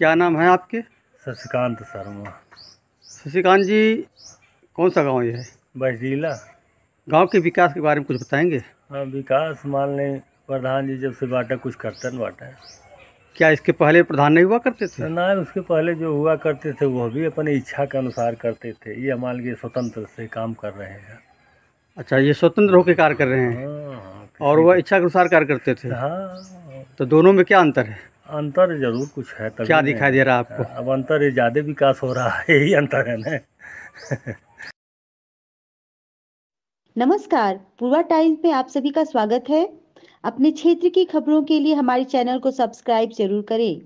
क्या नाम है आपके? शशिकांत शर्मा। शशिकांत जी, कौन सा गांव ये है? बजडीला। गांव के विकास के बारे में कुछ बताएंगे? हाँ, विकास मान लें प्रधान जी जब से बाटा कुछ करते न बाटा है क्या इसके पहले प्रधान नहीं हुआ करते थे? ना। उसके पहले जो हुआ करते थे वह भी अपनी इच्छा के अनुसार करते थे। ये मान लीजिए स्वतंत्र से काम कर रहे हैं। अच्छा, ये स्वतंत्र होकर कार्य कर रहे हैं। हाँ, और वह इच्छा के अनुसार कार्य करते थे। हाँ, तो दोनों में क्या अंतर है? अंतर जरूर कुछ है। तभी क्या दिखाई दे रहा है आपको? अब अंतर है, ज़्यादा विकास हो रहा है, यही अंतर है ना। नमस्कार, पूर्वा टाइम्स में आप सभी का स्वागत है। अपने क्षेत्र की खबरों के लिए हमारे चैनल को सब्सक्राइब जरूर करें।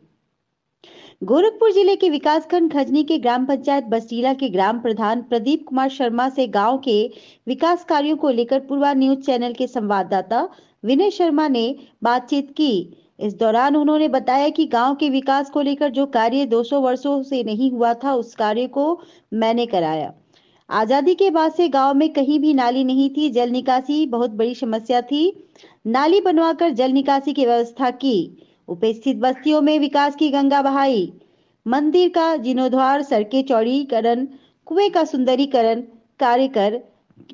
गोरखपुर जिले के विकासखंड खजनी के ग्राम पंचायत बसटीला के ग्राम प्रधान प्रदीप कुमार शर्मा से गांव के विकास कार्यों को लेकर पूर्वा न्यूज चैनल के संवाददाता विनय शर्मा ने बातचीत की। इस दौरान उन्होंने बताया कि गांव के विकास को लेकर जो कार्य 200 वर्षों से नहीं हुआ था, उस कार्य को मैंने कराया। आजादी के बाद से गांव में कहीं भी नाली नहीं थी। जल निकासी बहुत बड़ी समस्या थी। नाली बनवाकर जल निकासी की व्यवस्था की। उपेक्षित बस्तियों में विकास की गंगा बहाई। मंदिर का जीर्णोद्धार, सड़कें चौड़ीकरण, कुएं का सुंदरीकरण कार्य कर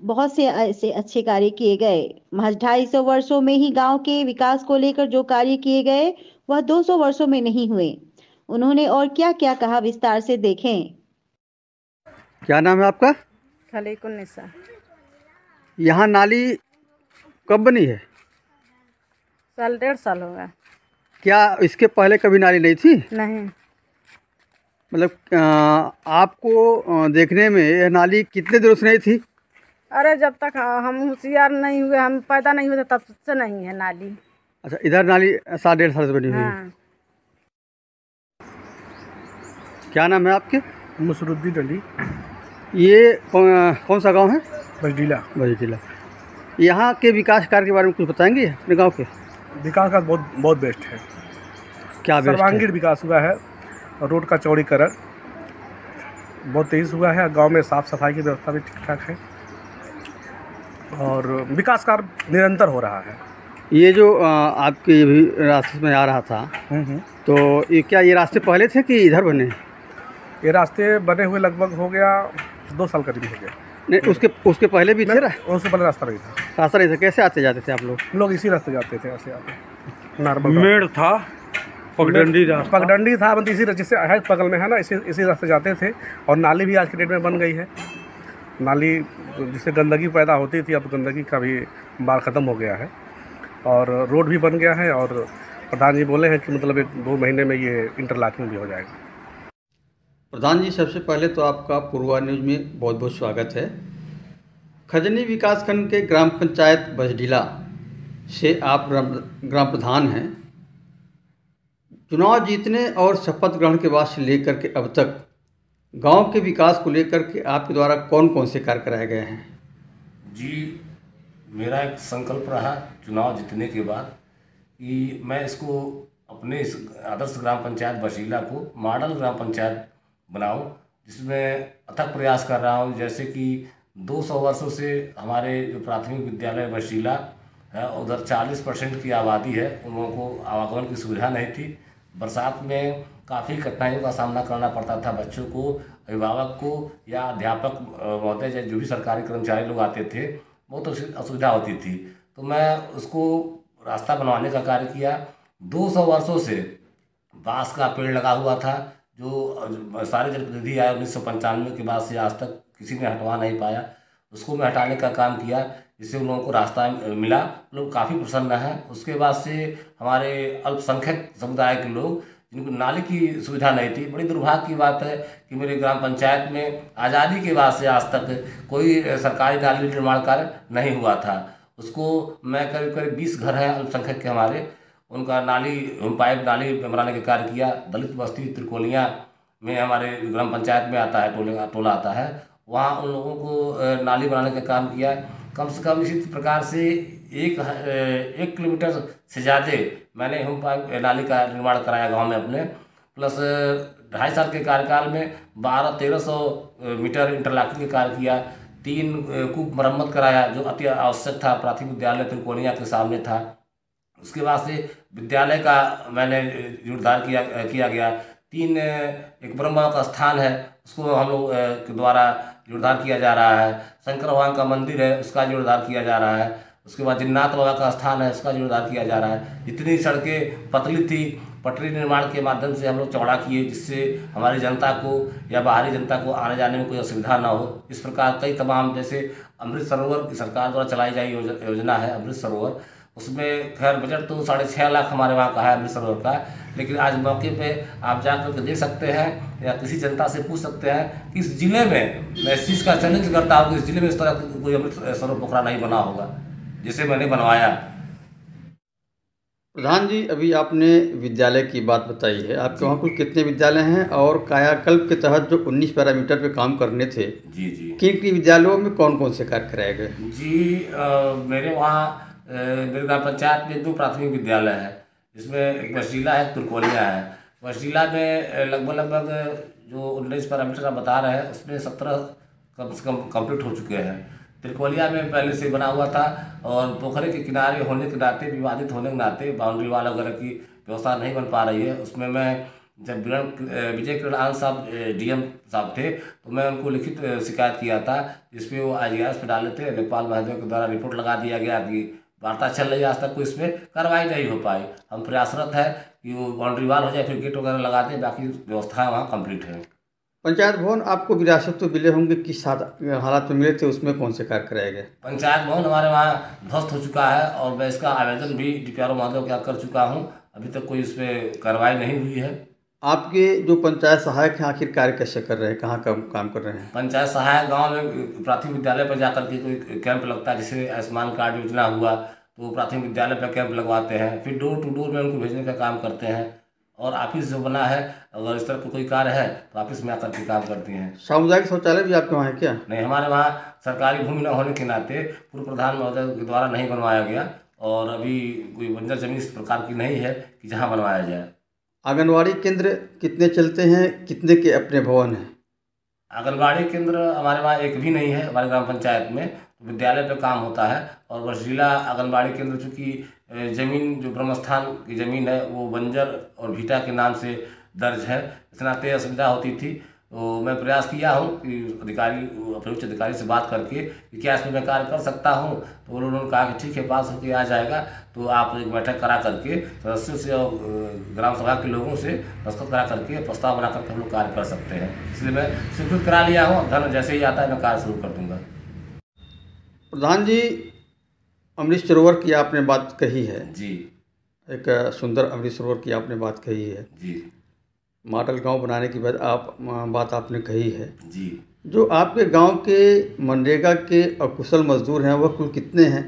बहुत से ऐसे अच्छे कार्य किए गए। महज 250 वर्षों में ही गांव के विकास को लेकर जो कार्य किए गए वह 200 वर्षों में नहीं हुए। उन्होंने और क्या क्या कहा, विस्तार से देखें। क्या नाम है आपका? खलीकुन्निसा। यहाँ नाली कब बनी है? साल 1.5 साल होगा। क्या इसके पहले कभी नाली नहीं थी? नहीं। मतलब आपको देखने में यह नाली कितने दिनों से नहीं थी? अरे जब तक हम होशियार नहीं हुए, हम पैदा नहीं हुए, तब से नहीं है नाली। अच्छा, इधर नाली 1.5 साल से बनी हुई है। हाँ। क्या नाम है आपके? मुसरुद्दीन अली। ये कौन सा गांव है? बजडीला। बजडीला। यहाँ के विकास कार्य के बारे में कुछ बताएंगे अपने गांव के? विकास का बहुत बेस्ट है। क्या बेस्ट है? सर्वांगीण विकास हुआ है। रोड का चौड़ीकरण बहुत तेज हुआ है। गांव में साफ सफाई की व्यवस्था भी ठीक ठाक है और विकास कार्य निरंतर हो रहा है। ये जो आपके ये भी रास्ते में आ रहा था, तो ये रास्ते पहले थे कि इधर बने? ये रास्ते बने हुए लगभग हो गया 2 साल करीब हो गया। नहीं, उसके पहले भी थे? उससे पहले रास्ता नहीं था। रास्ता नहीं था? कैसे आते जाते थे आप लोग? इसी रास्ते जाते थे, ऐसे आते नॉर्मल। मेड़ था, पगडंडी था, मतलब इसी जिससे है बगल में है ना, इसी रास्ते जाते थे। और नाली भी आज के डेट में बन गई है। नाली जिससे गंदगी पैदा होती थी, अब गंदगी का भी बार ख़त्म हो गया है और रोड भी बन गया है। और प्रधान जी बोले हैं कि मतलब 1-2 महीने में ये इंटरलॉकिंग भी हो जाएगा। प्रधान जी, सबसे पहले तो आपका पूर्वा न्यूज़ में बहुत बहुत स्वागत है। खजनी विकासखंड के ग्राम पंचायत बजडीला से आप ग्राम प्रधान हैं। चुनाव जीतने और शपथ ग्रहण के बाद से लेकर के अब तक गांव के विकास को लेकर के आपके द्वारा कौन कौन से कार्य कराए गए हैं? जी, मेरा एक संकल्प रहा चुनाव जीतने के बाद कि मैं इसको अपने इस आदर्श ग्राम पंचायत बजडीला को मॉडल ग्राम पंचायत बनाऊं, जिसमें अथक प्रयास कर रहा हूं। जैसे कि 200 वर्षों से हमारे जो प्राथमिक विद्यालय बजडीला है, उधर 40% की आबादी है। उन लोगों को आवागमन की सुविधा नहीं थी। बरसात में काफ़ी कठिनाइयों का सामना करना पड़ता था बच्चों को, अभिभावक को या अध्यापक महोदय जो भी सरकारी कर्मचारी लोग आते थे, बहुत असुविधा होती थी। तो मैं उसको रास्ता बनवाने का कार्य किया। 200 वर्षों से बांस का पेड़ लगा हुआ था, जो सारे जनप्रतिनिधि आए 1995 के बाद से आज तक किसी ने हटवा नहीं पाया। उसको मैं हटाने का काम किया, जिससे उन लोगों को रास्ता मिला। लोग काफ़ी प्रसन्न हैं। उसके बाद से हमारे अल्पसंख्यक समुदाय के लोग, जिनको नाली की सुविधा नहीं थी, बड़ी दुर्भाग्य की बात है कि मेरे ग्राम पंचायत में आज़ादी के बाद से आज तक कोई सरकारी नाली निर्माण कार्य नहीं हुआ था। उसको मैं करीब 20 घर हैं अल्पसंख्यक के हमारे, उनका नाली पाइप नाली बनाने का कार्य किया। दलित बस्ती त्रिकोलिया में हमारे ग्राम पंचायत में आता है, टोला आता है, वहाँ उन लोगों को नाली बनाने का काम किया। कम से कम इसी प्रकार से 1 किलोमीटर से ज़्यादा मैंने होम पाइप नाली का निर्माण कराया गांव में अपने। प्लस 2.5 साल के कार्यकाल में 1200-1300 मीटर इंटरलॉकिंग का कार्य किया। 3 कूप मरम्मत कराया, जो अति आवश्यक था। प्राथमिक विद्यालय त्रिकोणिया के सामने था। उसके बाद से विद्यालय का मैंने जीर्णोद्धार किया गया। 3 एक ब्रह्म बाबा का स्थान है, उसको हम लोग के द्वारा जीर्णोद्धार किया जा रहा है। शंकर भगवान का मंदिर है, उसका जीर्णोद्धार किया जा रहा है। उसके बाद जिन्नाथ बाबा का स्थान है, उसका जीर्णोद्धार किया जा रहा है। जितनी सड़कें पतली थी, पटरी निर्माण के माध्यम से हम लोग चौड़ा किए, जिससे हमारी जनता को या बाहरी जनता को आने जाने में कोई असुविधा ना हो। इस प्रकार कई तमाम, जैसे अमृत सरोवर की सरकार द्वारा चलाई गई योजना है अमृत सरोवर, उसमें खैर बजट तो 6.5 लाख हमारे वहाँ का है अमृत सरोवर का, लेकिन आज मौके पे आप जाकर के देख सकते हैं या किसी जनता से पूछ सकते हैं कि इस जिले में, मैं इस चीज़ का चैलेंज करता हूँ कि इस जिले में इस तरह कोई अमृत सरोवर पोखरा नहीं बना होगा जिसे मैंने बनवाया। प्रधान जी, अभी आपने विद्यालय की बात बताई है। आपके वहाँ कुल कितने विद्यालय हैं और कायाकल्प के तहत जो 19 पैरामीटर पे काम करने थे, जी जी, किन किन विद्यालयों में कौन कौन से कार्य कराए गए? जी मेरे वहाँ मेरे ग्राम पंचायत में 2 प्राथमिक विद्यालय है, जिसमें एक बसडीला है, एक तुरकोलिया है। बसडीला में लगभग जो 19 पैरामीटर आप बता रहे हैं उसमें 17 कम से कम कंप्लीट हो चुके हैं। त्रिकोलिया में पहले से बना हुआ था और पोखरे के किनारे होने के नाते, विवादित होने के नाते बाउंड्री वाल वगैरह की व्यवस्था नहीं बन पा रही है। उसमें मैं जब विजय किरण आनंद साहब डीएम साहब थे तो मैं उनको लिखित शिकायत किया था, जिसपे वो IGS पे डाले थे। लेखपाल महोदय के द्वारा रिपोर्ट लगा दिया गया कि वार्ता चल रही है, आज तक कोई इसमें कार्रवाई नहीं हो पाई। हम प्रयासरत है कि वो बाउंड्री वाल हो जाए, फिर गेट वगैरह लगा दें, बाकी व्यवस्थाएँ वहाँ कम्प्लीट है। पंचायत भवन आपको विरासत तो मिले होंगे, किस हालात में मिले थे, उसमें कौन से कार्य कराए गए? पंचायत भवन हमारे वहाँ ध्वस्त हो चुका है और मैं इसका आवेदन भी DPRO महोदय को कर चुका हूँ, अभी तक कोई इस पर कार्रवाई नहीं हुई है। आपके जो पंचायत सहायक हैं आखिर कार्य कैसे कर रहे हैं, कहाँ काम कर रहे हैं? पंचायत सहायक गांव में प्राथमिक विद्यालय पर जाकर के कोई कैंप लगता है, जैसे आयुष्मान कार्ड योजना हुआ तो प्राथमिक विद्यालय पर कैंप लगवाते हैं, फिर डोर टू डोर में उनको भेजने का काम करते हैं। और ऑफिस जो बना है, अगर इस तरह का कोई कार्य है तो ऑफिस में आकर के काम करती हैं। सामुदायिक शौचालय भी आपके वहाँ है क्या? नहीं, हमारे वहाँ सरकारी भूमि न होने के नाते पूर्व प्रधान महोदय के द्वारा नहीं बनवाया गया और अभी कोई बंजर जमीन इस प्रकार की नहीं है कि जहाँ बनवाया जाए। आंगनवाड़ी केंद्र कितने चलते हैं, कितने के अपने भवन हैं? आंगनबाड़ी केंद्र हमारे वहाँ एक भी नहीं है हमारे ग्राम पंचायत में, तो विद्यालय पे काम होता है। और बसडीला आंगनबाड़ी केंद्र, चूँकि ज़मीन जो ब्रह्मस्थान की ज़मीन है वो बंजर और भीटा के नाम से दर्ज है, इस नाते असुविधा होती थी। तो मैं प्रयास किया हूँ कि अपेक्ष अधिकारी से बात करके कि क्या इसमें मैं कार्य कर सकता हूँ, तो उन्होंने कहा कि ठीक है, पास होके आ जाएगा तो आप एक बैठक करा करके सदस्यों से और ग्राम सभा के लोगों से दस्तखत करा करके प्रस्ताव बना करके हम लोग कार्य कर सकते हैं। इसलिए मैं स्वीकृत करा लिया हूँ, धन जैसे ही आता है मैं कार्य शुरू कर दूँगा। प्रधान जी, अमृत सरोवर की आपने बात कही है जी, एक सुंदर अमृत सरोवर की आपने बात कही है जी, मॉडल गांव बनाने की बात आपने कही है जी। जो आपके गांव के मनरेगा के अकुशल मजदूर हैं वह कुल कितने हैं?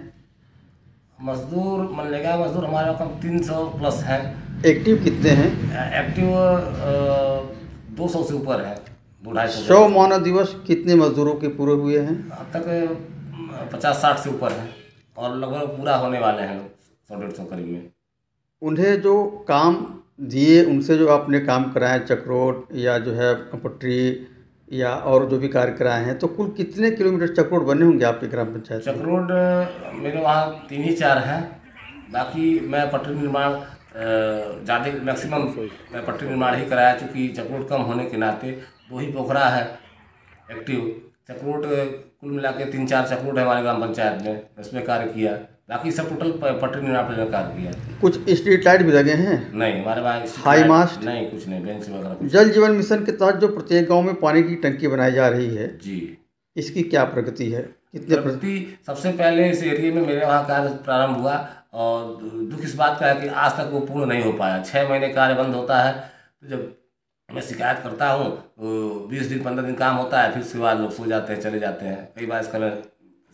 मजदूर, मनरेगा मजदूर हमारे वहाँ कम 300 प्लस हैं। एक्टिव कितने हैं? एक्टिव 200 से ऊपर है, 200-250। 100 मानव दिवस कितने मजदूरों के पूरे हुए हैं? अब तक 50-60 से ऊपर है और लगभग पूरा होने वाले हैं लोग 100-150 करीब में। उन्हें जो काम दिए, उनसे जो आपने काम कराए, चक्रोट या जो है पटरी या और जो भी कार्य कराए हैं, तो कुल कितने किलोमीटर चक्रोट बने होंगे आपके ग्राम पंचायत में? चक्रोट मेरे वहाँ 3 ही 4 हैं, बाकी मैं पटरी निर्माण ज़्यादा मैक्सिमम मैं पटरी निर्माण ही कराया, चूँकि चक्रोट कम होने के नाते 2 ही पोखरा है एक्टिव। चक्रोट कुल मिला के 3-4 चक्रोट है हमारे ग्राम पंचायत में, इसमें कार्य किया। बाकी सब टोटल पटरी निर्माण पर कार्य किया। कुछ स्ट्रीट लाइट भी लगे हैं? नहीं, हमारे वहाँ हाई मास्ट नहीं, कुछ नहीं, बेंच वगैरह कुछ। जल जीवन मिशन के तहत जो प्रत्येक गांव में पानी की टंकी बनाई जा रही है जी, इसकी क्या प्रगति है? कितने प्रगति? सबसे पहले इस एरिया में मेरे वहाँ कार्य प्रारंभ हुआ और दुख इस बात का है कि आज तक वो पूर्ण नहीं हो पाया। 6 महीने कार्य बंद होता है, तो जब मैं शिकायत करता हूँ तो 20 दिन 15 दिन काम होता है, फिर उसके बाद लोग सो जाते हैं, चले जाते हैं। कई बार इसका मैं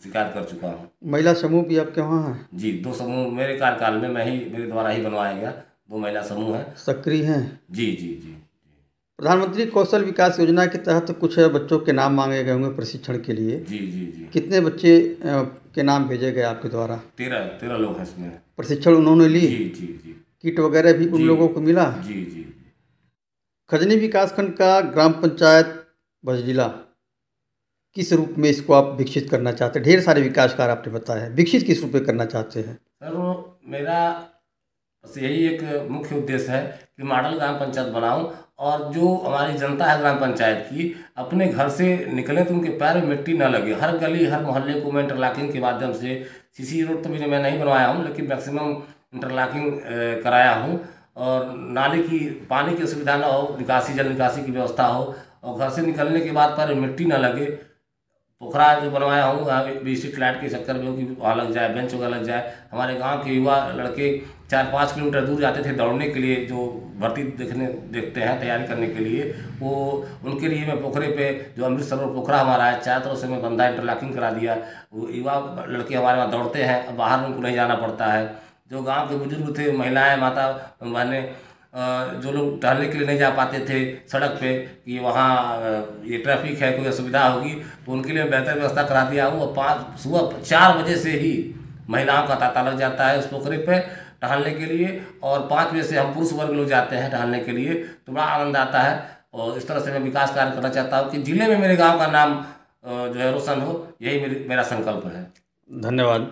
शिकायत कर चुका हूँ। महिला समूह भी आपके वहाँ है? जी, 2 समूह मेरे कार्यकाल में मेरे द्वारा ही बनवाया गया, 2 महिला समूह हैं। सक्रिय हैं? जी जी जी। प्रधानमंत्री कौशल विकास योजना के तहत कुछ बच्चों के नाम मांगे गए होंगे प्रशिक्षण के लिए। जी जी जी। कितने बच्चे के नाम भेजे गए आपके द्वारा? 13 लोग हैं इसमें। प्रशिक्षण उन्होंने ली? जी जी जी। किट वगैरह भी उन लोगों को मिला? जी जी। खजनी विकासखंड का ग्राम पंचायत बसडीला किस रूप में इसको आप विकसित करना चाहते हैं? ढेर सारे विकास कार्य आपने बताया, विकसित किस रूप में करना चाहते हैं? सर, मेरा बस यही एक मुख्य उद्देश्य है कि मॉडल ग्राम पंचायत बनाऊं और जो हमारी जनता है ग्राम पंचायत की, अपने घर से निकले तो उनके पैर में मिट्टी न लगे। हर गली हर मोहल्ले को मैं इंटरलॉकिंग के माध्यम से, सीसी रोड तो मैं नहीं बनवाया हूँ, लेकिन मैक्सिमम इंटरलॉकिंग कराया हूँ। और नाली की पानी की सुविधा न हो, निकासी जल निकासी की व्यवस्था हो, और घर से निकलने के बाद पैर में मिट्टी न लगे। पोखरा जो बनवाया हूँ वहाँ भी स्ट्रीट लाइट के चक्कर में हो कि वहाँ लग जाए, बेंच वगैरह लग जाए। हमारे गांव के युवा लड़के 4-5 किलोमीटर दूर जाते थे दौड़ने के लिए, जो भर्ती देखते हैं तैयारी करने के लिए, वो उनके लिए मैं पोखरे पे, जो अमृत सरोवर पोखरा हमारा है, चारों तरफ से मैं बंधा इंटरलॉकिंग करा दिया। वो युवा लड़के हमारे वहाँ दौड़ते हैं, अब बाहर उनको नहीं जाना पड़ता है। जो गाँव के बुजुर्ग थे, महिलाएँ, माता बहनें, जो लोग टहलने के लिए नहीं जा पाते थे सड़क पे कि वहाँ ये ट्रैफिक है, कोई असुविधा होगी, तो उनके लिए बेहतर व्यवस्था करा दिया हूँ। और सुबह 4 बजे से ही महिलाओं का तांता लग जाता है उस पोखरे पे टहलने के लिए, और 5 बजे से हम पुरुष वर्ग लोग जाते हैं टहलने के लिए, तो बड़ा आनंद आता है। और इस तरह से मैं विकास कार्य करना चाहता हूँ कि जिले में मेरे गाँव का नाम जो है रोशन हो, यही मेरा संकल्प है। धन्यवाद।